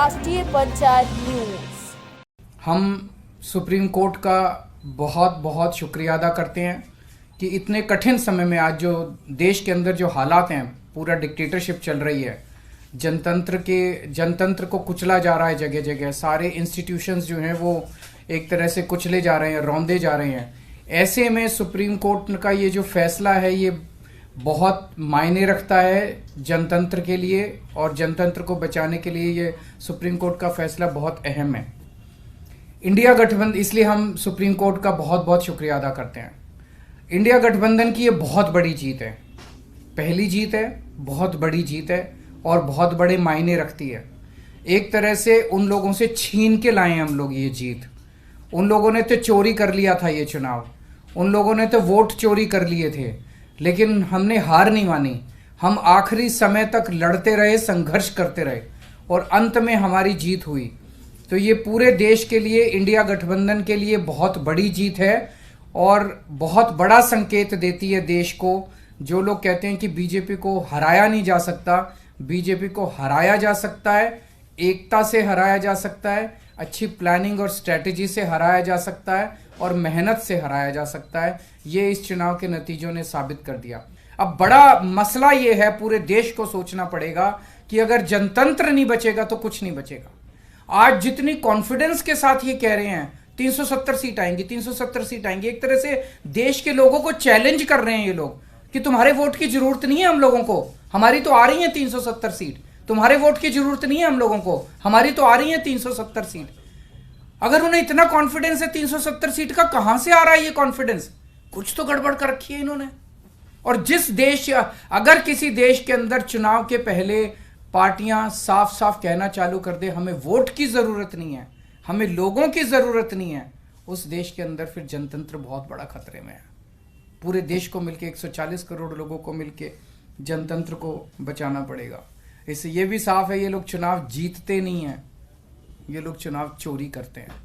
राष्ट्रीय पंचायत न्यूज। हम supreme court का बहुत बहुत शुक्रिया अदा करते हैं कि इतने कठिन समय में आज जो देश के अंदर जो हालात हैं, पूरा डिक्टेटरशिप चल रही है, जनतंत्र को कुचला जा रहा है, जगह जगह सारे इंस्टीट्यूशंस जो हैं वो एक तरह से कुचले जा रहे हैं, रौंदे जा रहे हैं। ऐसे में सुप्रीम कोर्ट का ये जो फैसला है ये बहुत मायने रखता है जनतंत्र के लिए, और जनतंत्र को बचाने के लिए ये सुप्रीम कोर्ट का फैसला बहुत अहम है। इंडिया गठबंधन, इसलिए हम सुप्रीम कोर्ट का बहुत बहुत शुक्रिया अदा करते हैं। इंडिया गठबंधन की ये बहुत बड़ी जीत है, पहली जीत है, बहुत बड़ी जीत है और बहुत बड़े मायने रखती है। एक तरह से उन लोगों से छीन के लाए हम लोग ये जीत। उन लोगों ने तो चोरी कर लिया था ये चुनाव, उन लोगों ने तो वोट चोरी कर लिए थे, लेकिन हमने हार नहीं मानी। हम आखिरी समय तक लड़ते रहे, संघर्ष करते रहे और अंत में हमारी जीत हुई। तो ये पूरे देश के लिए, इंडिया गठबंधन के लिए बहुत बड़ी जीत है और बहुत बड़ा संकेत देती है देश को। जो लोग कहते हैं कि बीजेपी को हराया नहीं जा सकता, बीजेपी को हराया जा सकता है, एकता से हराया जा सकता है, अच्छी प्लानिंग और स्ट्रेटेजी से हराया जा सकता है और मेहनत से हराया जा सकता है। ये इस चुनाव के नतीजों ने साबित कर दिया। अब बड़ा मसला ये है, पूरे देश को सोचना पड़ेगा कि अगर जनतंत्र नहीं बचेगा तो कुछ नहीं बचेगा। आज जितनी कॉन्फिडेंस के साथ ये कह रहे हैं 370 सीट आएंगी, 370 सीट आएंगी, एक तरह से देश के लोगों को चैलेंज कर रहे हैं ये लोग कि तुम्हारे वोट की जरूरत नहीं है हम लोगों को, हमारी तो आ रही है 370 सीट। तुम्हारे वोट की जरूरत नहीं है हम लोगों को, हमारी तो आ रही है 370 सीट। अगर उन्हें इतना कॉन्फिडेंस है 370 सीट का, कहां से आ रहा है ये कॉन्फिडेंस? कुछ तो गड़बड़ कर रखी है इन्होंने। और जिस देश, अगर किसी देश के अंदर चुनाव के पहले पार्टियां साफ साफ कहना चालू कर दे हमें वोट की जरूरत नहीं है, हमें लोगों की जरूरत नहीं है, उस देश के अंदर फिर जनतंत्र बहुत बड़ा खतरे में है। पूरे देश को मिलके, 140 करोड़ लोगों को मिलके जनतंत्र को बचाना पड़ेगा। इससे ये भी साफ है ये लोग चुनाव जीतते नहीं हैं, ये लोग चुनाव चोरी करते हैं।